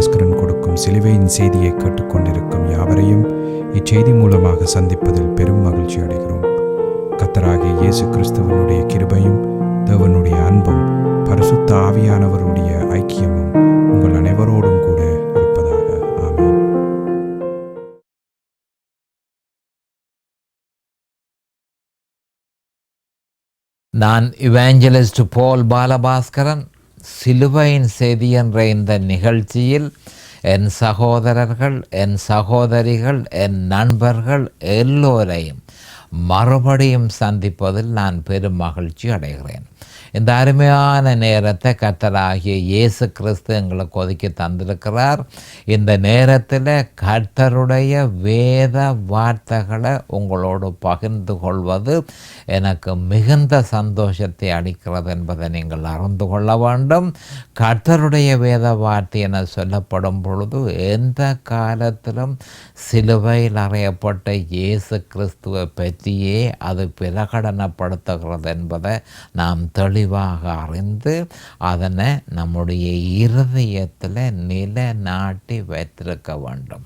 பாலபாஸ்கரன் கொடுக்கும் சிலுவையின் செய்தியை கேட்டுக்கொண்டிருக்கும் யாவரையும் இச்செய்தி மூலமாக சந்திப்பதில் பெரும் மகிழ்ச்சி அடைகிறோம். கர்த்தராகிய இயேசு கிறிஸ்துவனுடைய கிருபையும் தேவனுடைய அன்பும் பரிசுத்த ஆவியானவருடைய ஐக்கியமும் உங்கள் அனைவரோடும் கூட இருப்பதாக. ஆமென். நான் இவாஞ்சலிஸ்ட் போல் பாலபாஸ்கரன். சிலுவையின் செய்தி என்ற இந்த நிகழ்ச்சியில் என் சகோதரர்கள், என் சகோதரிகள், என் நண்பர்கள் எல்லோரையும் மறுபடியும் சந்திப்பதில் நான் பெரும் மகிழ்ச்சி அடைகிறேன். இந்த அருமையான நேரத்தை கர்த்தராகிய இயேசு கிறிஸ்து எங்களுக்கு ஒதுக்கி தந்திருக்கிறார். இந்த நேரத்தில் கர்த்தருடைய வேத வார்த்தைகளை உங்களோடு பகிர்ந்து கொள்வது எனக்கு மிகுந்த சந்தோஷத்தை அளிக்கிறது என்பதை நீங்கள் அறிந்து கொள்ள வேண்டும். கர்த்தருடைய வேத வார்த்தை என சொல்லப்படும் பொழுது எந்த காலத்திலும் சிலுவையில் அறையப்பட்ட இயேசு கிறிஸ்துவை பற்றியே அது பிரகடனப்படுத்துகிறது என்பதை நாம் தெளிவாக அறிந்து அதனை நம்முடைய இருதயத்தில் நிலைநாட்டி வைத்திருக்க வேண்டும்.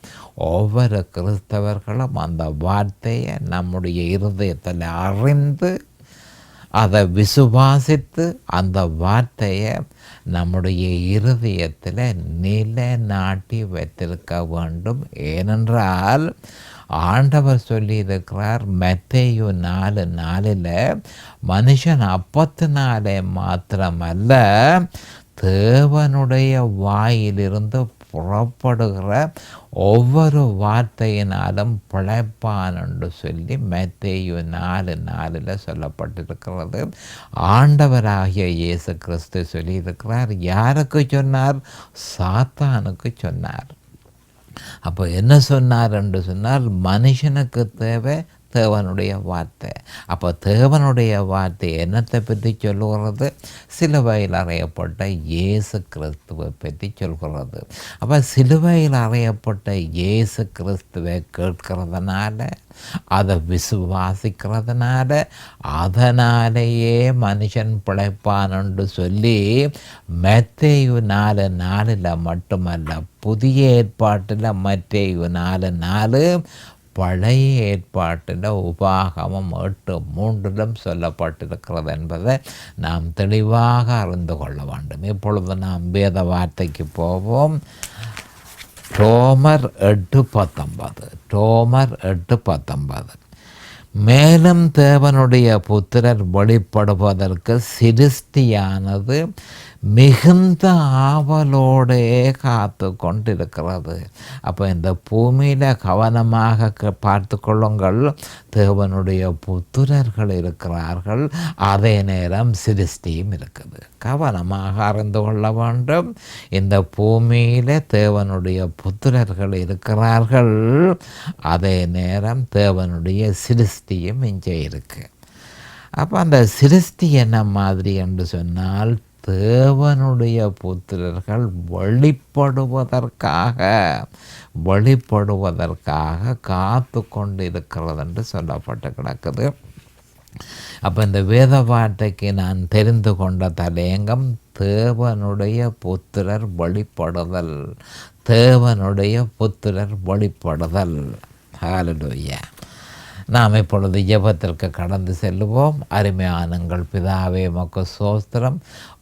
ஒவ்வொரு கிறிஸ்தவர்களும் அந்த வார்த்தையை நம்முடைய இருதயத்தில் அறிந்து அதை விசுவாசித்து அந்த வார்த்தையை நம்முடைய இருதயத்தில் நிலைநாட்டி வைத்திருக்க வேண்டும். ஏனென்றால் ஆண்டவர் சொல்லியிருக்கிறார் மத்தேயு 4:4 மனுஷன் அப்பத்தினாலே மாத்திரமல்ல தேவனுடைய வாயிலிருந்து புறப்படுகிற ஒவ்வொரு வார்த்தையினாலும் பிழைப்பான் என்று சொல்லி மத்தேயு 4:4 சொல்லப்பட்டிருக்கிறது. ஆண்டவராகிய இயேசு கிறிஸ்து சொல்லியிருக்கிறார். யாருக்கு சொன்னார்? சாத்தானுக்கு சொன்னார். அப்போ என்ன சொன்னார் என்று சொன்னால், மனுஷனுக்கு தேவை தேவனுடைய வார்த்தை. அப்போ தேவனுடைய வார்த்தை என்னத்தை பற்றி சொல்லுகிறது? சிலுவையில் அறையப்பட்ட இயேசு கிறிஸ்துவை பற்றி சொல்கிறது. அப்போ சிலுவையில் அறையப்பட்ட இயேசு கிறிஸ்துவை கேட்கிறதுனால, அதை விசுவாசிக்கிறதுனால, அதனாலேயே மனுஷன் பிழைப்பான் என்று சொல்லி மத்தேயு 4:4 மட்டுமல்ல, புதிய ஏற்பாட்டில் மத்தேயு 4:4, பழைய ஏற்பாட்டில் உபாகமம் 8:3 சொல்லப்பட்டிருக்கிறது என்பதை நாம் தெளிவாக அறிந்து கொள்ள வேண்டும். இப்பொழுது நாம் வேத வார்த்தைக்கு போவோம். ரோமர் 8:19 மேலும் தேவனுடைய புத்திரர் வெளிப்படுவதற்கு சிருஷ்டியானது மிகுந்த ஆவலோடே காத்து கொண்டிருக்கிறது. அப்போ இந்த பூமியில் கவனமாக பார்த்து கொள்ளுங்கள். தேவனுடைய புத்திரர்கள் இருக்கிறார்கள், அதே நேரம் சிருஷ்டியும் இருக்குது. கவனமாக அறிந்து கொள்ள வேண்டும். இந்த பூமியில் தேவனுடைய புத்திரர்கள் இருக்கிறார்கள், அதே நேரம் தேவனுடைய சிருஷ்டியும் இங்கே இருக்கு. அப்போ அந்த சிருஷ்டி என்ன மாதிரி என்று சொன்னால், தேவனுடைய புத்திரர்கள் வெளிப்படுவதற்காக காத்து கொண்டு இருக்கிறது என்று சொல்லப்பட்டு கிடக்குது. அப்போ இந்த வேத வார்த்தைக்கு நான் தெரிந்து கொண்ட தலையங்கம் தேவனுடைய புத்திரர் வெளிப்படுதல். தேவனுடைய புத்திரர் வெளிப்படுதல். ஹல்லேலூயா. நாம் இப்பொழுது ஜெபத்திற்கு கடந்து செல்லுவோம். அருமையானங்கள் பிதாவே, உமக்கு ஸ்தோத்திரம்.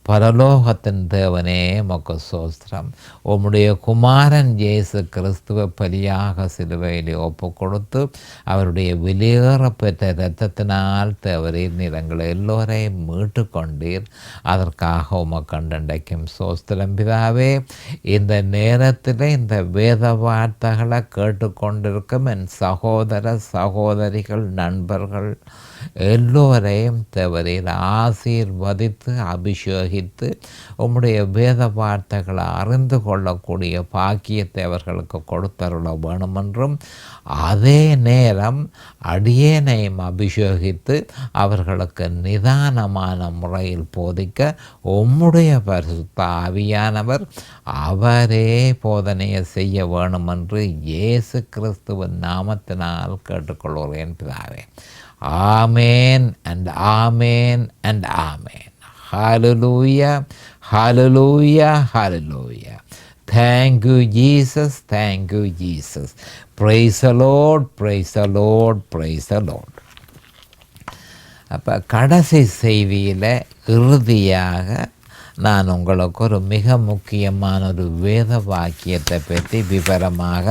பரலோகத்தின் தேவனே, உமக்கு ஸ்தோத்திரம். உம்முடைய குமாரன் இயேசு கிறிஸ்துவ பலியாக சிலுவையிலே ஒப்பு கொடுத்து அவருடைய வெளியேறப்பெற்ற இரத்தத்தினால் தேவரீர் நீரங்கள் எல்லோரையும் மீட்டு கொண்டீர். அதற்காக உமக்கண்டைக்கும் ஸ்தோத்திரம் பிதாவே. இந்த நேரத்தில் இந்த வேத வார்த்தைகளை கேட்டுக்கொண்டிருக்கும் என் சகோதர சகோதரிகள், நண்பர்கள் எல்லோரையும் தேவரீர் ஆசீர்வதித்து அபிஷேகித்து உம்முடைய வேத வார்த்தைகளை அறிந்து கொள்ளக்கூடிய பாக்கியத்தை அவர்களுக்கு கொடுத்தருள வேணுமென்றும், அதே நேரம் அடியேனையும் அபிஷேகித்து அவர்களுக்கு நிதானமான முறையில் போதிக்க உம்முடைய பரிசுத்த ஆவியானவர் அவரே போதனையை செய்ய வேணுமென்று இயேசு கிறிஸ்துவின் நாமத்தினால் கேட்டுக்கொள்கிறேன் பிதாவே. ஆமேன் and amen and amen. Hallelujah, hallelujah, hallelujah. Thank you, Jesus. Thank you, Jesus. Praise the Lord, praise the Lord, praise the Lord. அப்போ கடைசி செய்தியில் இறுதியாக நான் உங்களுக்கு ஒரு மிக முக்கியமான ஒரு வேத வாக்கியத்தை பற்றி விவரமாக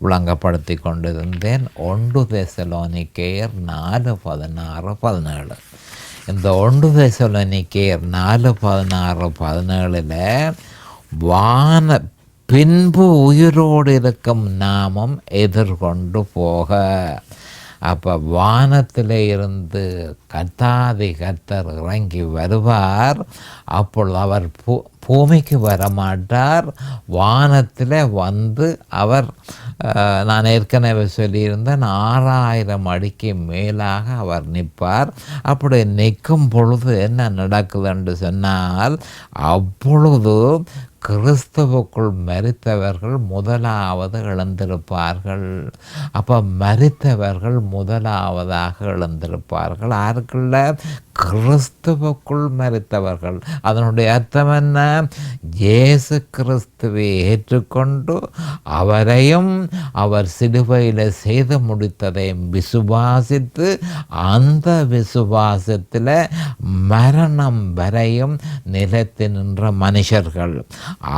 விளங்கப்படுத்தி கொண்டிருந்தேன். 1 தெசலோனிக்கேயர் 4:16-17. இந்த 1 தெசலோனிக்கேயர் 4:16-17 பின்பு உயிரோடு இருக்கும் நாமும் எதிர்கொண்டு போக. அப்போ வானத்தில் இருந்து கர்த்தாதி கர்த்தர் இறங்கி வருவார். அப்பொழுது அவர் பூமிக்கு வரமாட்டார். வானத்தில் வந்து அவர், நான் ஏற்கனவே சொல்லியிருந்தேன், 6000 அடிக்கு மேலாக அவர் நிற்பார். அப்படி நிற்கும் பொழுது என்ன நடக்குது என்று சொன்னால், அப்பொழுது கிறிஸ்துவுக்குள் மரித்தவர்கள் முதலாவது எழுந்திருப்பார்கள். அப்போ மரித்தவர்கள் முதலாவதாக எழுந்திருப்பார்கள். யாருக்குள்ள? கிறிஸ்துவுக்குள் மரித்தவர்கள். அதனுடைய அர்த்தம் என்ன? இயேசு கிறிஸ்துவை ஏற்றுக்கொண்டு அவரையும் அவர் சிலுவையில் செய்து முடித்ததையும் விசுவாசித்து அந்த விசுவாசத்தில் மரணம் வரையும் நிலைத்து நின்ற மனுஷர்கள்,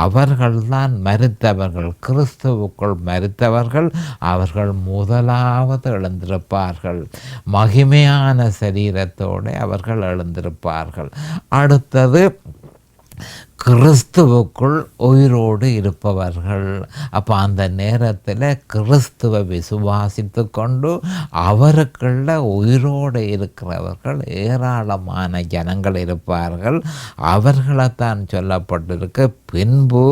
அவர்கள்தான் மரித்தவர்கள். கிறிஸ்துவுக்குள் மரித்தவர்கள் அவர்கள் முதலாவது எழுந்திருப்பார்கள். மகிமையான சரீரத்தோடு அவர்கள் எழுந்திருப்பார்கள். அடுத்தது கிறிஸ்துவுக்குள் உயிரோடு இருப்பவர்கள். அப்போ அந்த நேரத்தில் கிறிஸ்துவை விசுவாசித்து கொண்டு அவருக்குள்ள உயிரோடு இருக்கிறவர்கள் ஏராளமான ஜனங்கள் இருப்பார்கள். அவர்களைத்தான் சொல்லப்பட்டிருக்கு, பின்பு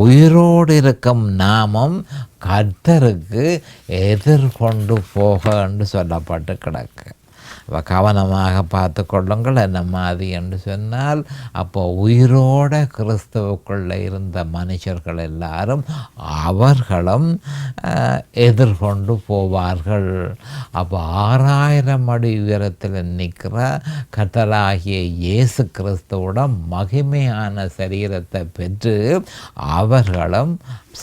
உயிரோடு இருக்கும் நாமும் கர்த்தருக்கு எதிர்கொண்டு போக என்று சொல்லப்பட்டு கிடக்கு. கவனமாக பார்த்து கொள்ளுங்கள். என்ன மாதிரி என்று சொன்னால், அப்போ உயிரோட கிறிஸ்துவுக்குள்ளே இருந்த மனுஷர்கள் எல்லாரும் அவர்களும் எதிர்கொண்டு போவார்கள். அப்போ 6000 அடி உயரத்தில் நிற்கிற கர்த்தராகிய இயேசு கிறிஸ்துவோட மகிமையான சரீரத்தை பெற்று அவர்களும்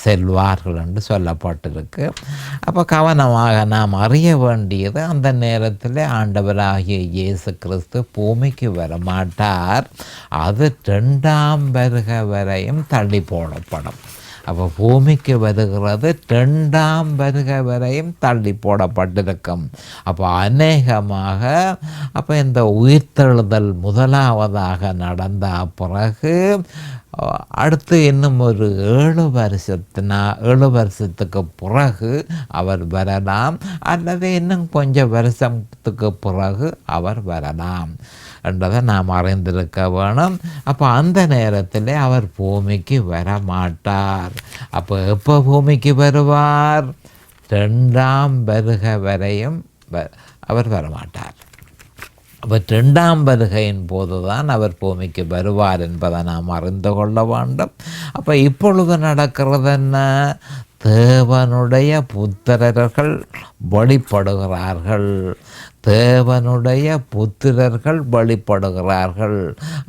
செல்வார்கள் என்று சொல்லப்பட்டிருக்கு. அப்போ கவனமாக நாம் அறிய வேண்டியது, அந்த நேரத்தில் ஆண்டவராகிய இயேசு கிறிஸ்து பூமிக்கு வரமாட்டார். அது 2ஆம் வருகை வரையும் தள்ளி போடப்படும். அப்போ பூமிக்கு வருகிறது 2ஆம் வருகை வரையும் தள்ளி போடப்பட்டிருக்கும். அப்போ அநேகமாக அப்போ இந்த உயிர்த்தெழுதல் முதலாவதாக நடந்த பிறகு அடுத்து இன்னும் ஒரு 7 வருஷத்துக்கு பிறகு அவர் வரலாம், அல்லது இன்னும் கொஞ்சம் வருஷத்துக்கு பிறகு அவர் வரலாம் என்றதை நாம் அறிந்திருக்க வேணும். அப்போ அந்த நேரத்தில் அவர் பூமிக்கு வரமாட்டார். அப்போ எப்போ பூமிக்கு வருவார்? 2ஆம் வருகை வரையும் அவர் வரமாட்டார். அப்போ 2ஆம் வருகையின் போது தான் அவர் பூமிக்கு வருவார் என்பதை நாம் அறிந்து கொள்ள வேண்டும். அப்போ இப்பொழுது நடக்கிறது என்ன? தேவனுடைய புத்திரர்கள் வெளிப்படுகிறார்கள். தேவனுடைய புத்திரர்கள் வெளிப்படுகிறார்கள்.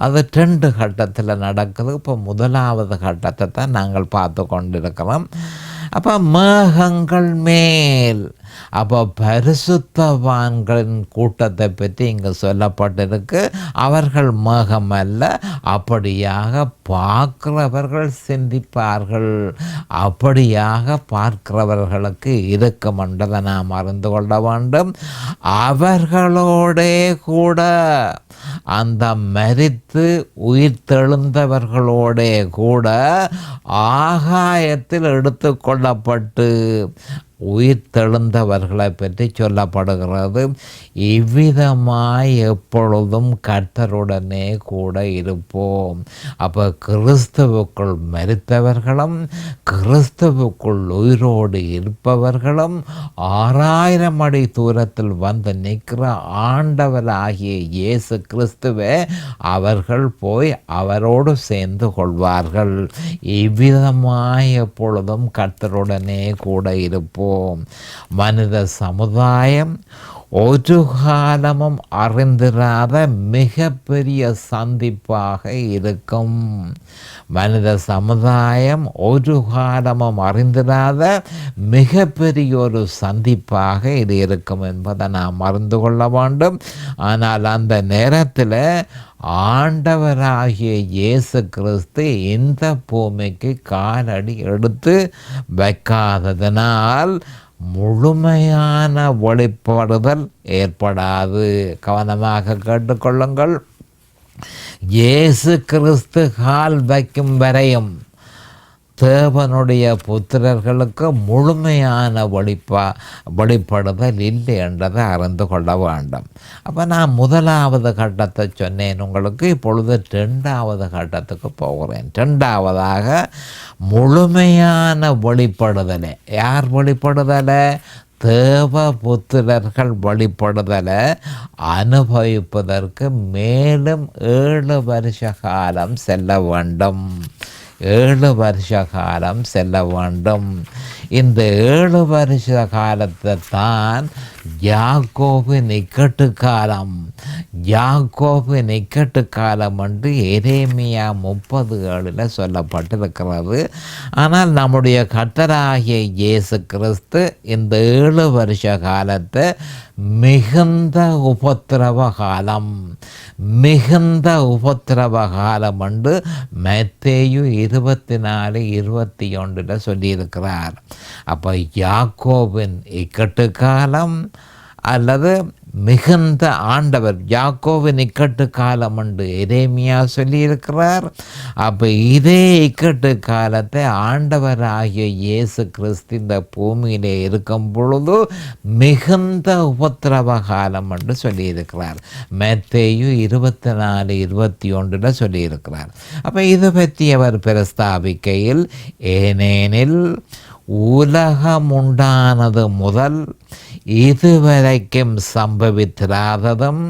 அது 2 கட்டத்தில் நடக்குது. இப்போ முதலாவது கட்டத்தை தான் நாங்கள் பார்த்து கொண்டிருக்கிறோம். அப்போ மேகங்கள் மேல், அப்போ பரிசுத்தவான்களின் கூட்டத்தை பற்றி இங்கே சொல்லப்பட்டிருக்கு. அவர்கள் மேகம் அல்ல, அப்படியாக பார்க்கிறவர்கள் சிந்திப்பார்கள். அப்படியாக பார்க்கிறவர்களுக்கு இருக்கும் என்றதை நாம் அறிந்து கொள்ள வேண்டும். அவர்களோடே கூட அந்த மரித்து உயிர் தெழுந்தவர்களோடே கூட ஆகாயத்தில் எடுத்து கொள்ளப்பட்டு உயிர் தெழுந்தவர்களை பற்றி சொல்லப்படுகிறது. இவ்விதமாய் எப்பொழுதும் கர்த்தருடனே கூட இருப்போம். அப்போ கிறிஸ்துவுக்குள் மரித்தவர்களும் கிறிஸ்துவுக்குள் உயிரோடு இருப்பவர்களும் 6000 அடி தூரத்தில் வந்து நிற்கிற ஆண்டவராகிய இயேசு கிறிஸ்துவே அவர்கள் போய் அவரோடு சேர்ந்து கொள்வார்கள். இவ்விதமாய் எப்பொழுதும் கர்த்தருடனே கூட இருப்போம். மனித சமுதாயம் ஒரு காலமும் அறிந்திராத மிகப்பெரிய சந்திப்பாக இருக்கும். மனித சமுதாயம் ஒரு காலமும் அறிந்திராத மிகப்பெரிய ஒரு சந்திப்பாக இது இருக்கும் என்பதை நாம் அறிந்து கொள்ள வேண்டும். ஆனால் அந்த நேரத்தில் ஆண்டவராகிய இயேசு கிறிஸ்து இந்த பூமிக்கு காலடி எடுத்து வைக்காததனால் முழுமையான வெளிப்படுதல் ஏற்படாது. கவனமாக கேட்டுக்கொள்ளுங்கள். இயேசு கிறிஸ்து கால் வைக்கும் தேவனுடைய புத்திரர்களுக்கு முழுமையான வெளிப்படுதல் இல்லை என்றதை அறிந்து கொள்ள வேண்டும். அப்போ நான் முதலாவது கட்டத்தை சொன்னேன் உங்களுக்கு. இப்பொழுது 2வது கட்டத்துக்கு போகிறேன். 2வதாக முழுமையான வெளிப்படுதலை. யார் வெளிப்படுதலை? தேவ புத்திரர்கள் வெளிப்படுதலை அனுபவிப்பதற்கு மேலும் 7 வருஷ காலம் செல்ல வேண்டும். 7 வருஷ காலம் செல்ல வேண்டும். இந்த 7 வருஷ காலத்தை தான் யாக்கோபின் இக்கட்டு காலம். யாக்கோபின் இக்கட்டு காலம் என்று எரேமியா 30:7 சொல்லப்பட்டிருக்கிறது. ஆனால் நம்முடைய கர்த்தராகிய இயேசு கிறிஸ்து இந்த 7 வருஷ காலத்தை மிகுந்த உபத்திரவ காலம், மிகுந்த உபத்திரவ காலம் என்று மத்தேயு 24:21 சொல்லியிருக்கிறார். அப்போ யாக்கோபின் இக்கட்டு காலம் அல்லது மிகுந்த ஆண்டவர் யாக்கோவின் இக்கட்டு காலம் என்று எரேமியா சொல்லியிருக்கிறார். அப்போ இதே இக்கட்டு காலத்தை ஆண்டவராகிய இயேசு கிறிஸ்து இந்த பூமியிலே இருக்கும் பொழுது மிகுந்த உபத்திரவ காலம் என்று சொல்லியிருக்கிறார். மத்தேயு 24:21 சொல்லியிருக்கிறார். அப்போ இது பற்றி அவர் பிரஸ்தாபிக்கையில், ஏனெனில் உலகம் உண்டானது முதல் இதுவரைக்கும் சம்பவித்திராததும்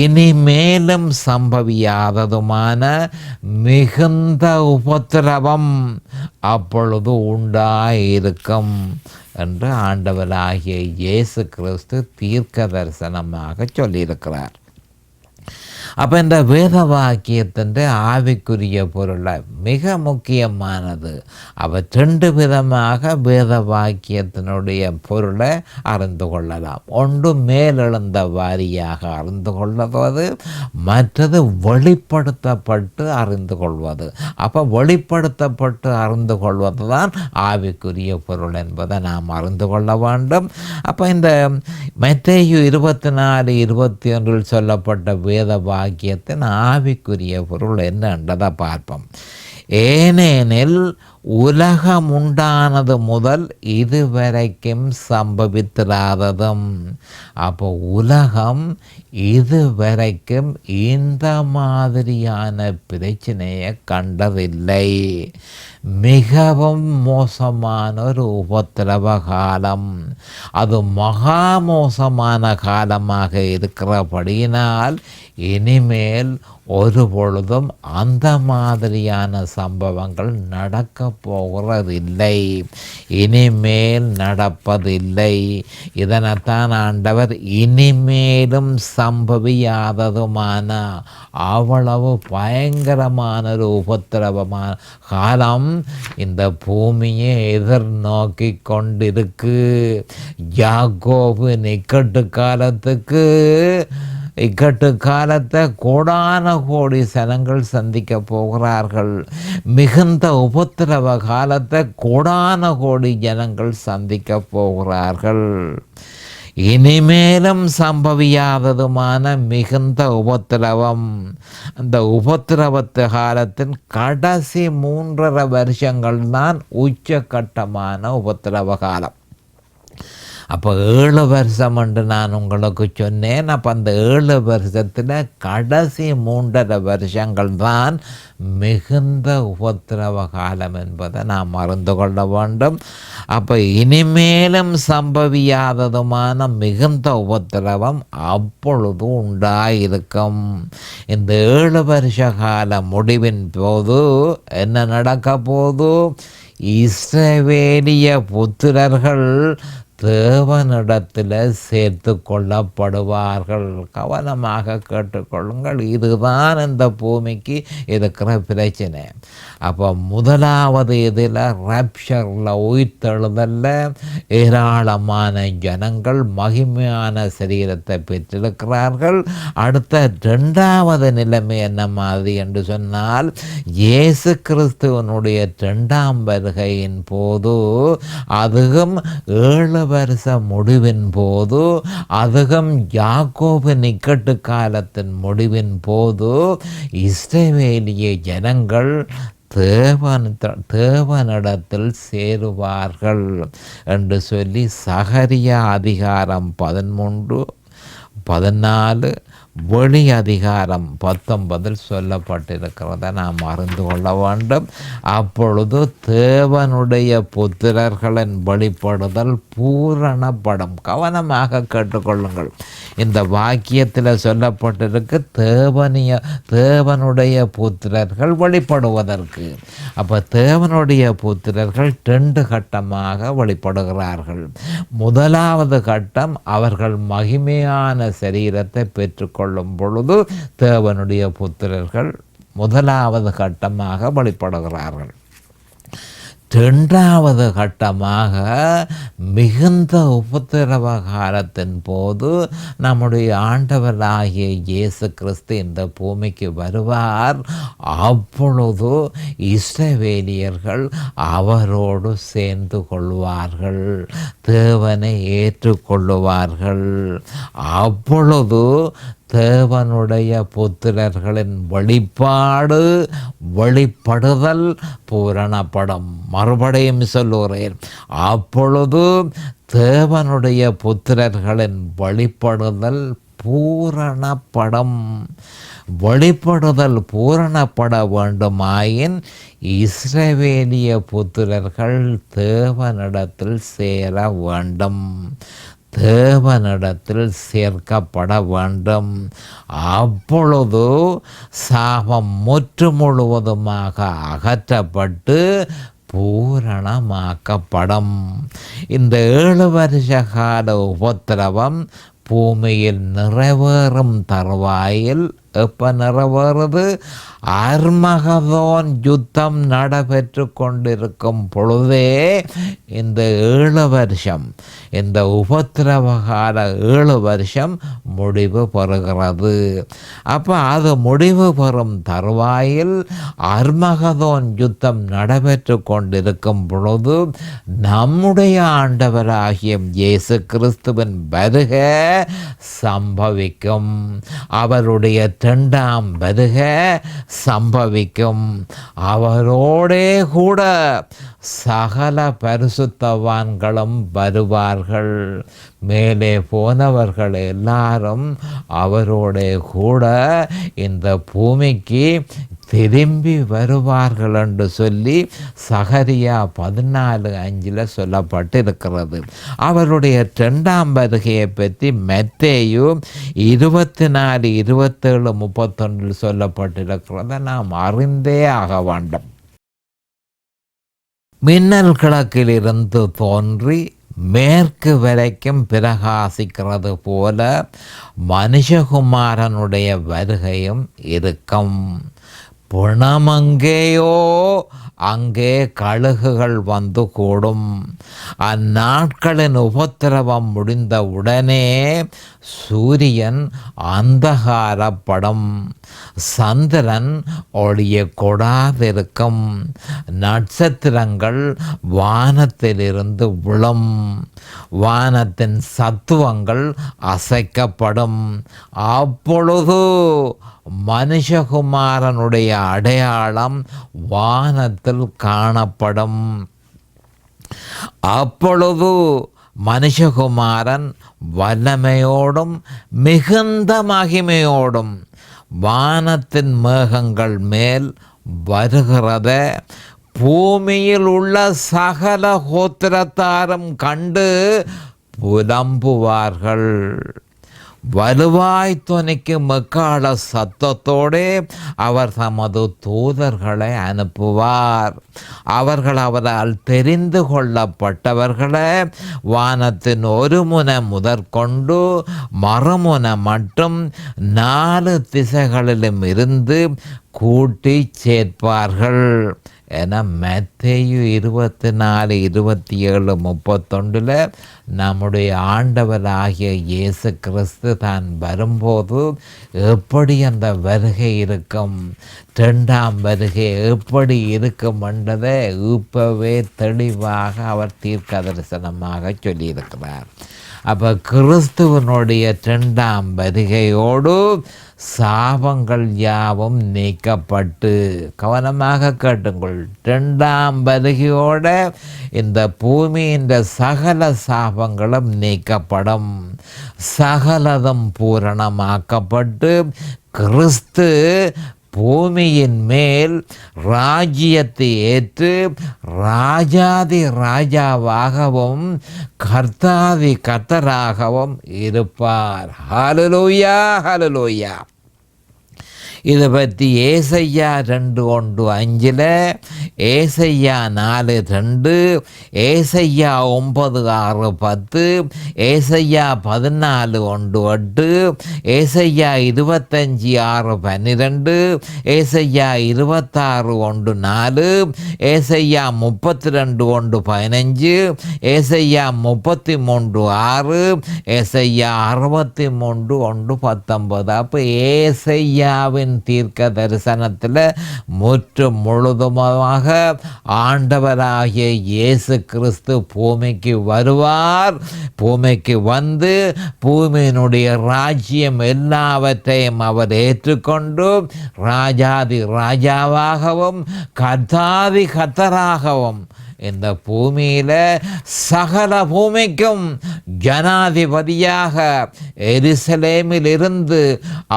இனிமேலும் சம்பவியாததுமான மிகுந்த உபத்திரவம் அப்பொழுது உண்டாயிருக்கும் என்று ஆண்டவராகிய இயேசு கிறிஸ்து தீர்க்க தரிசனமாக சொல்லியிருக்கிறார். அப்போ இந்த வேத வாக்கியத்தின் ஆவிக்குரிய பொருளை மிக முக்கியமானது. அவர் 2 விதமாக வேத வாக்கியத்தினுடைய பொருளை அறிந்து கொள்ளலாம். ஒன்று மேலெழுந்த வாரியாக அறிந்து கொள்வது, மற்றது வெளிப்படுத்தப்பட்டு அறிந்து கொள்வது. அப்போ வெளிப்படுத்தப்பட்டு அறிந்து கொள்வது தான் ஆவிக்குரிய பொருள் என்பதை நாம் அறிந்து கொள்ள வேண்டும். அப்போ இந்த மத்தேயு 24:21 சொல்லப்பட்ட வேத வாக்கியத்தின் ஆவிக்குரிய பொருள் என்னன்றதை பார்ப்போம். ஏனெனில் உலகம் உண்டானது முதல் இதுவரைக்கும் சம்பவித்திராததும். அப்போ உலகம் இதுவரைக்கும் இந்த மாதிரியான பிரச்சனையை கண்டதில்லை. மிகவும் மோசமான ஒரு உபத்திரவ காலம், அது மகா மோசமான காலமாக இருக்கிறபடியினால் இனிமேல் ஒரு பொழுதும் அந்த மாதிரியான சம்பவங்கள் நடக்க போகிறதில்லை, இனிமேல் நடப்பதில்லை. இதனைத்தான் ஆண்டவர் இனிமேலும் சம்பவியாததுமான அவ்வளவு பயங்கரமான ஒரு உபத்திரவமான காலம் இந்த பூமியை எதிர்நோக்கி கொண்டிருக்கு. யாக்கோபு இக்கட்டு காலத்தை கோடான கோடி சனங்கள் சந்திக்க போகிறார்கள். மிகுந்த உபத்திரவ காலத்தை கோடான கோடி ஜனங்கள் சந்திக்க போகிறார்கள். இனிமேலும் சம்பவியாததுமான மிகுந்த உபத்திரவம். அந்த உபத்திரவத்து காலத்தின் கடைசி 3.5 வருஷங்கள் தான் உச்சகட்டமான உபத்திரவ காலம். அப்போ 7 வருஷம் என்று நான் உங்களுக்கு சொன்னேன். அப்போ அந்த 7 வருஷத்தில் கடைசி 3.5 வருஷங்கள் தான் மிகுந்த உபத்திரவ காலம் என்பதை நாம் அறிந்து கொள்ள வேண்டும். அப்போ இனிமேலும் சம்பவியாததுமான மிகுந்த உபத்திரவம் அப்பொழுது உண்டாயிருக்கும். இந்த 7 வருஷ கால முடிவின் போது என்ன நடக்க போது? இஸ்ரவேலிய புத்திரர்கள் தேவனிடத்தில் சேர்த்து கொள்ளப்படுவார்கள். கவனமாக கேட்டுக்கொள்ளுங்கள். இதுதான் இந்த பூமிக்கு இருக்கிற பிரச்சனை. அப்போ முதலாவது இதில் ரப்ஷரில் உயிர்த்தெழுதல்ல ஏராளமான ஜனங்கள் மகிமையான சரீரத்தை பெற்றிருக்கிறார்கள். அடுத்த 2வது நிலைமை என்ன மாதிரி என்று சொன்னால், இயேசு கிறிஸ்துவனுடைய 2ஆம் வருகையின் போது, அதுவும் 7 வருஷ முடிவின் போது, அதுவும் யாக்கோபு நிக்கட்டு காலத்தின் முடிவின் போது இஸ்ரவேலிய ஜனங்கள் தேவனிடத்தில் சேருவார்கள் என்று சொல்லி சகரியா அதிகாரம் 13, 14, வெளி அதிகாரம் 19 சொல்லப்பட்டிருக்கிறத நாம் அறிந்து கொள்ள வேண்டும். அப்பொழுது தேவனுடைய புத்திரர்களின் வெளிப்படுதல் பூரணப்படும். கவனமாக கேட்டுக்கொள்ளுங்கள். இந்த வாக்கியத்தில் சொல்லப்பட்டிருக்கு தேவனுடைய புத்திரர்கள் வெளிப்படுவதற்கு. அப்போ தேவனுடைய புத்திரர்கள் 2 கட்டமாக வெளிப்படுகிறார்கள். முதலாவது கட்டம், அவர்கள் மகிமையான சரீரத்தை பெற்றுக்கொள்ளும் பொழுது தேவனுடைய புத்திரர்கள் முதலாவது கட்டமாக வெளிப்படுகிறார்கள். 2வது கட்டமாக மிகுந்த உபத்திரவ காலத்தின் போது நம்முடைய ஆண்டவராகிய இயேசு கிறிஸ்து இந்த பூமிக்கு வருவார். அப்பொழுது இஸ்ரவேலியர்கள் அவரோடு சேர்ந்து கொள்வார்கள், தேவனை ஏற்றுக்கொள்ளுவார்கள். அப்பொழுது தேவனுடைய புத்திரர்களின் வெளிப்படுதல் பூரணப்படும். மறுபடியும் சொல்லுகிறேன், அப்பொழுது தேவனுடைய புத்திரர்களின் வெளிப்படுதல் பூரணப்படும். வெளிப்படுதல் பூரணப்பட வேண்டுமாயின் இஸ்ரவேலிய புத்திரர்கள் தேவனிடத்தில் சேர வேண்டும், தேவனிடத்தில் சேர்க்கப்பட வேண்டும். அப்பொழுது சாபம் முழுவதுமாக அகற்றப்பட்டு பூரணமாக்கப்படும். இந்த 7 வருஷ கால உபத்திரவம் பூமியில் நிறைவேறும் தருவாயில் எப்போ நிறைவேறுது? அர்மகதோன் யுத்தம் நடைபெற்று கொண்டிருக்கும் பொழுதே இந்த 7 வருஷம், இந்த உபத்திரவகால 7 வருஷம் முடிவு பெறுகிறது. அப்போ அது முடிவு பெறும் தருவாயில் அர்மகதோன் யுத்தம் நடைபெற்று கொண்டிருக்கும் பொழுது நம்முடைய ஆண்டவராகிய இயேசு கிறிஸ்துவின் வருகை சம்பவிக்கும். அவருடைய 2ஆம் வருகை சம்பவிக்கும். அவரோடே கூட சகல பரிசுத்தவான்களும் வருவார்கள். மேலே போனவர்கள் எல்லாரும் அவரோட கூட இந்த பூமிக்கு திரும்பி வருவார்கள் என்று சொல்லி சகரியா 14:5 சொல்லப்பட்டிருக்கிறது. அவருடைய 2ஆம் வருகையை பற்றி மத்தேயு 24, 27, 31 சொல்லப்பட்டிருக்கிறத நாம் அறிந்தே ஆக வேண்டும். மின்னல் கிழக்கிலிருந்து தோன்றி மேற்கு வரைக்கும் பிரகாசிக்கிறது போல மனுஷகுமாரனுடைய வருகையும் இருக்கும். புணமங்கேயோ அங்கே கழுகுகள் வந்து கூடும். அந்நாட்களின் உபத்திரவம் முடிந்த உடனே சூரியன் அந்தகாரப்படும், சந்திரன் ஒளிய கொடாதிருக்கும், நட்சத்திரங்கள் வானத்திலிருந்து விழும், வானத்தின் சத்துவங்கள் அசைக்கப்படும். அப்பொழுது மனுஷகுமாரனுடைய அடையாளம் வானத்தில் காணப்படும். அப்பொழுது மனுஷகுமாரன் வல்லமையோடும் மிகுந்த மகிமையோடும் வானத்தின் மேகங்கள் மேல் வருகிறத பூமியில் உள்ள சகல கோத்திரத்தாரும் கண்டு புலம்புவார்கள். வலுவாய் துணிக்கும் எக்கால சத்தத்தோடு அவர் தமது தூதர்களை அனுப்புவார். அவர்கள் அவரால் தெரிந்து கொள்ளப்பட்டவர்களை வானத்தின் ஒரு முனை முதற்கொண்டு மறுமுனை மட்டும் 4 திசைகளிலும் இருந்து கூட்டி சேர்ப்பார்கள் என மத்தேயு 24, 27, 31 நம்முடைய ஆண்டவராகிய இயேசு கிறிஸ்து தான் வரும்போது எப்படி அந்த வருகை இருக்கும், 2ஆம் வருகை எப்படி இருக்கும் என்றதை இப்பவே தெளிவாக அவர் தீர்க்க தரிசனமாக சொல்லியிருக்கிறார். அப்போ கிறிஸ்துவனுடைய 2ஆம் வருகையோடு சாபங்கள் யாவும் நீக்கப்பட்டு, கவனமாக கேட்டுங்கள், 2ஆம் வருகையோட இந்த பூமியின் சகல சாபங்களும் நீக்கப்படும், சகலதும் பூரணமாக்கப்பட்டு கிறிஸ்து பூமியின் மேல் ராஜ்யத்தை ஏற்று ராஜாதி ராஜாவாகவும் கர்த்தாதி கர்த்தராகவும் இருப்பார். ஹல்லேலூயா, ஹல்லேலூயா. இதை பற்றி ஏசையா 2:1-5, ஏசையா 4:2, ஏசையா 9:6-10, ஏசையா 14:1-8, ஏசையா 25:6-12, ஏசையா 26:1-4, ஏசையா 32:1-15, ஏசையா 33:6, ஏசையா 63:1-19. அப்போ ஏசையாவின் தீர்க்க தரிசனத்தில் முற்றும் முழுதுமாக ஆண்டவராகிய இயேசு கிறிஸ்து பூமிக்கு வருவார். பூமிக்கு வந்து பூமியினுடைய ராஜ்யம் எல்லாவற்றையும் அவர் ஏற்றுக்கொண்டு ராஜாதி ராஜாவாகவும் கர்த்தாதி கர்த்தராகவும் இந்த பூமியில் சகல பூமிக்கும் ஜனாதிபதியாக எருசலேமில் இருந்து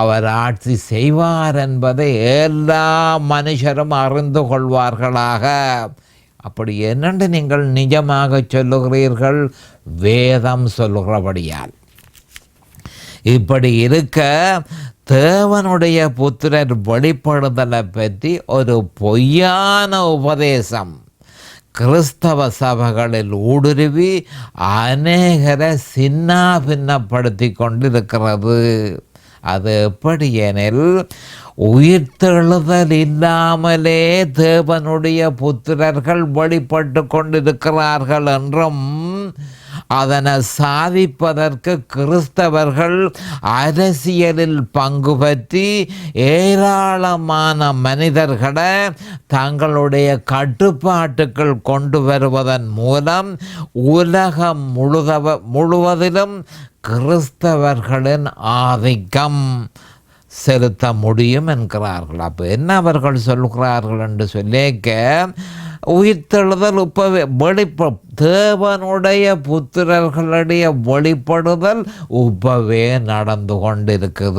அவர் ஆட்சி செய்வார் என்பதை எல்லா மனுஷரும் அறிந்து கொள்வார்களாக. அப்படி என்னென்று நீங்கள் நிஜமாக சொல்லுகிறீர்கள்? வேதம் சொல்லுகிறபடியால். இப்படி இருக்க தேவனுடைய புத்திரர் வெளிப்படுதலை பற்றி ஒரு பொய்யான உபதேசம் கிறிஸ்தவ சபைகளில் ஊடுருவி அநேகரை சின்ன பின்னப்படுத்தி கொண்டிருக்கிறது. அது எப்படி எனில், உயிர்த்தெழுதல் இல்லாமலே தேவனுடைய புத்திரர்கள் வெளிப்பட்டு கொண்டிருக்கிறார்கள் என்றும், அதனை சாதிப்பதற்கு கிறிஸ்தவர்கள் அரசியலில் பங்கு பற்றி ஏராளமான மனிதர்களை தங்களுடைய கட்டுப்பாட்டுக்குள் கொண்டு வருவதன் மூலம் உலகம் முழுவதிலும் கிறிஸ்தவர்களின் ஆதிக்கம் செலுத்த முடியும் என்கிறார்கள். அப்போ என்ன அவர்கள் சொல்கிறார்கள் என்று சொல்லிக்க, உயிர்த்தெழுதல் இப்பவே தேவனுடைய புத்திரர்களுடைய வெளிப்படுதல் இப்பவே நடந்து கொண்டிருக்கு.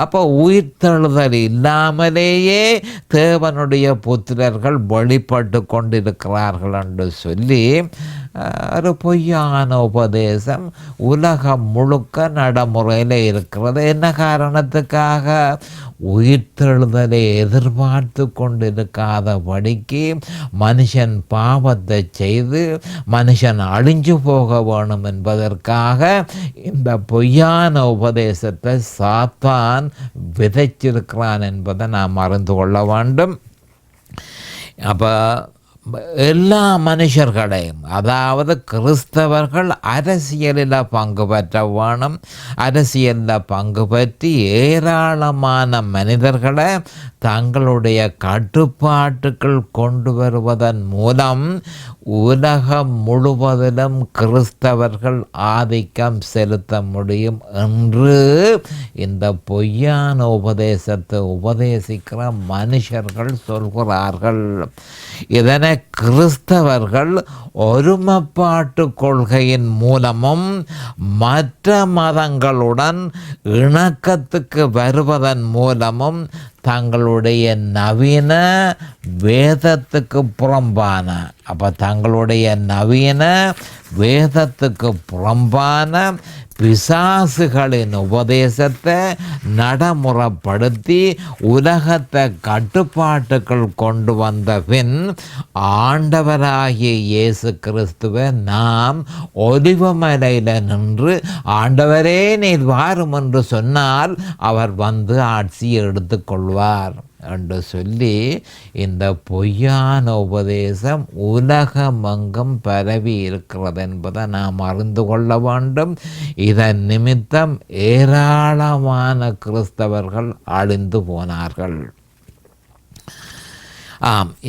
அப்போ உயிர்த்தெழுதல் இல்லாமலேயே தேவனுடைய புத்திரர்கள் வெளிப்பட்டு கொண்டிருக்கிறார்கள் என்று சொல்லி ஒரு பொய்யான உபதேசம் உலகம் முழுக்க நடைமுறையில் இருக்கிறது. என்ன காரணத்துக்காக? உயிர்த்தெழுதலை எதிர்பார்த்து கொண்டிருக்காதபடிக்கு மனுஷன் பாவத்தை செய்து மனுஷன் அழிஞ்சு போக வேணும் என்பதற்காக இந்த பொய்யான உபதேசத்தை சாத்தான் விதைச்சிருக்கிறான் என்பதை நாம் அறிந்து கொள்ள வேண்டும். அப்போ எல்லா மனுஷர்களையும், அதாவது கிறிஸ்தவர்கள் அரசியலில் பங்கு பெற்ற வேணும். அரசியலில் பங்கு பற்றி ஏராளமான மனிதர்களை தங்களுடைய கட்டுப்பாட்டுக்குள் கொண்டு வருவதன் மூலம் உலகம் முழுவதிலும் கிறிஸ்தவர்கள் ஆதிக்கம் செலுத்த முடியும் என்று இந்த பொய்யான உபதேசத்தை உபதேசிக்கிற மனுஷர்கள் சொல்கிறார்கள். இதனை கிறிஸ்தவர்கள் ஒருமைப்பாட்டு கொள்கையின் மூலமும் மற்ற மதங்களுடன் இணக்கத்துக்கு வருவதன் மூலமும் தங்களுடைய நவீன வேதத்துக்கு புறம்பான தங்களுடைய நவீன வேதத்துக்கு புறம்பான பிசாசுகளின் உபதேசத்தை நடைமுறைப்படுத்தி உலகத்தை கட்டுப்பாட்டுக்குள் கொண்டு வந்த பின் ஆண்டவராகிய இயேசு கிறிஸ்துவை நாம் ஒலிவமலையில் நின்று ஆண்டவரே நீர் வாரும் என்று சொன்னால் அவர் வந்து ஆட்சியை எடுத்துக்கொள்வார் என்று சொல்லி இந்த பொய்யான உபதேசம் உலகமெங்கும் பரவி இருக்கிறது என்பதை நாம் அறிந்து கொள்ள வேண்டும். இதன் நிமித்தம் ஏராளமான கிறிஸ்தவர்கள் அழிந்து போனார்கள்.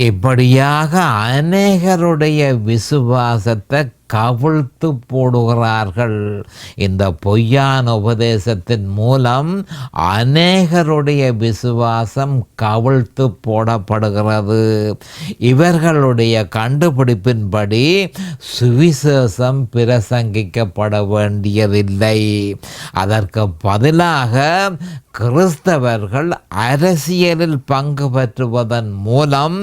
இப்படியாக அநேகருடைய விசுவாசத்தை கவிழ்த்து போடுகிறார்கள். இந்த பொய்யான உபதேசத்தின் மூலம் அநேகருடைய விசுவாசம் கவிழ்த்து போடப்படுகிறது. இவர்களுடைய கண்டுபிடிப்பின்படி சுவிசேஷம் பிரசங்கிக்கப்பட வேண்டியதில்லை. அதற்கு பதிலாக கிறிஸ்தவர்கள் அரசியலில் பங்கு பெற்றுவதன் மூலம்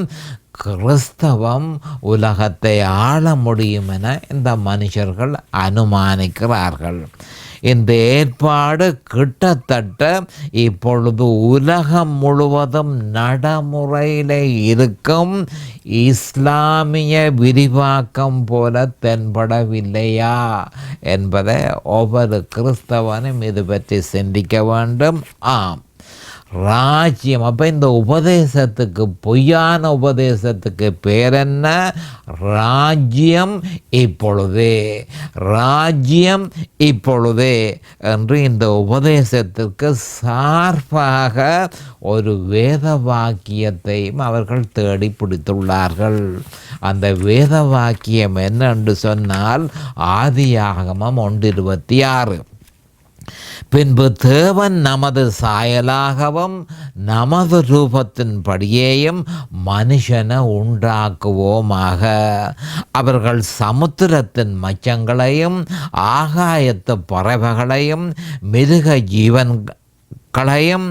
கிறிஸ்தவம் உலகத்தை ஆள முடியும் என இந்த மனுஷர்கள் அனுமானிக்கிறார்கள். இந்த ஏற்பாடு கிட்டத்தட்ட இப்பொழுது உலகம் முழுவதும் நடைமுறையில் இருக்கும் இஸ்லாமிய விரிவாக்கம் போல தென்படவில்லையா என்பதை ஒவ்வொரு கிறிஸ்தவனும் இது பற்றி சிந்திக்க வேண்டும். ராஜ்யம் இந்த உபதேசத்துக்கு பொய்யான உபதேசத்துக்கு பேர் என்ன? ராஜ்யம் இப்பொழுதே, ராஜ்யம் இப்பொழுதே என்று இந்த உபதேசத்திற்கு சார்பாக ஒரு வேத வாக்கியத்தையும் அவர்கள் தேடி பிடித்துள்ளார்கள். அந்த வேத வாக்கியம் என்னென்று சொன்னால் ஆதியாகமம் 1:26. பின்பு தேவன் நமது சாயலாகவும் நமது ரூபத்தின்படியேயும் மனுஷனை உண்டாக்குவோமாக. அவர்கள் சமுத்திரத்தின் மச்சங்களையும் ஆகாயத்து பறவைகளையும் மிருக ஜீவன்களையும்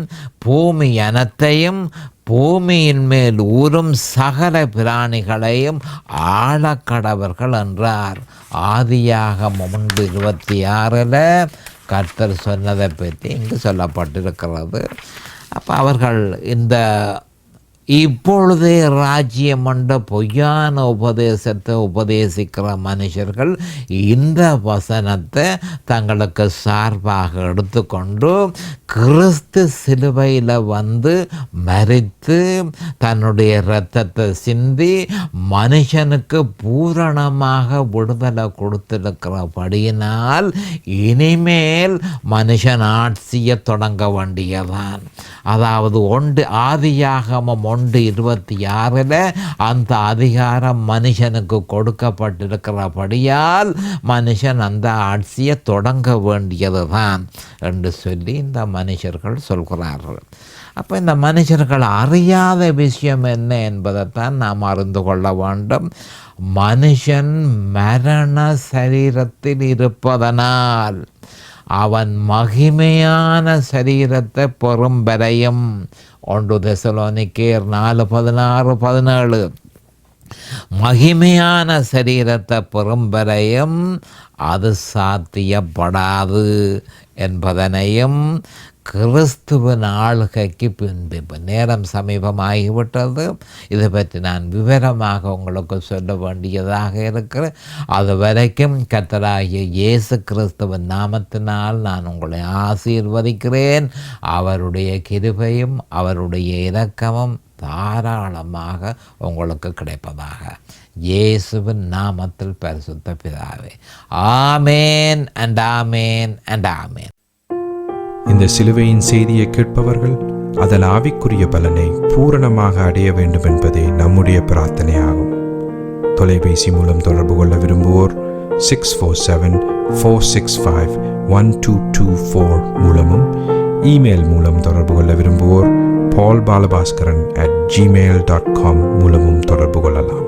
பூமி அனைத்தையும் பூமியின் மேல் ஊறும் சகல பிராணிகளையும் ஆழக்கடவர்கள் என்றார். ஆதியாகமம் 1:26 கர்த்தர் சொன்னதை பற்றி இங்கு சொல்லப்பட்டிருக்கிறது. அவர்கள் இந்த இப்பொழுதே ராஜ்யம் என்ற பொய்யான உபதேசத்தை உபதேசிக்கிற மனுஷர்கள் இந்த வசனத்தை தங்களுக்கு சார்பாக எடுத்துக்கொண்டு கிறிஸ்து சிலுவையில் வந்து மரித்து தன்னுடைய இரத்தத்தை சிந்தி மனுஷனுக்கு பூரணமாக விடுதலை கொடுத்திருக்கிறபடியினால் இனிமேல் மனுஷன் ஆட்சியை தொடங்க வேண்டியதான். அதாவது ஆதியாகமம் 1:26 அந்த அதிகாரம் மனுஷனுக்கு கொடுக்கப்பட்டிருக்கிறபடியால் மனுஷன் அந்த ஆட்சியை தொடங்க வேண்டியதுதான் என்று சொல்லி இந்த மனுஷர்கள் சொல்கிறார்கள். இந்த மனுஷர்கள் அறியாத விஷயம் என்ன என்பதைத்தான் நாம் அறிந்து கொள்ள வேண்டும். மனுஷன் மரண சரீரத்தில் இருப்பதனால் அவன் மகிமையான சரீரத்தை பெறும் வரையும் 1 தெசலோனிக்கேயர் 4:16-17 மகிமையான சரீரத்தை பெறும் வரையும் அது சாத்தியப்படாது என்பதனையும் கிறிஸ்துவின் ஆளுகைக்கு பின்பு இப்போ நேரம் சமீபமாகிவிட்டது. இதை பற்றி நான் விவரமாக உங்களுக்கு சொல்ல வேண்டியதாக இருக்கிறேன். அது வரைக்கும் கர்த்தராகிய இயேசு கிறிஸ்துவின் நாமத்தினால் நான் உங்களை ஆசீர்வதிக்கிறேன். அவருடைய கிருபையும் அவருடைய இரக்கமும் தாராளமாக உங்களுக்கு கிடைப்பதாக இயேசுவின் நாமத்தில் பரிசுத்த பிதாவே. ஆமேன் அண்ட் ஆமேன் அண்ட் ஆமேன். இந்த சிலுவையின் செய்தியை கேட்பவர்கள் அதன் ஆவிக்குரிய பலனை பூரணமாக அடைய வேண்டும் என்பதே நம்முடைய பிரார்த்தனையாகும். தொலைபேசி மூலம் தொடர்பு கொள்ள விரும்புவோர் 647-465-1224 மூலமும், இமெயில் மூலம் தொடர்பு கொள்ள விரும்புவோர் paulbalabhaskaran@gmail.com மூலமும் தொடர்பு கொள்ளலாம்.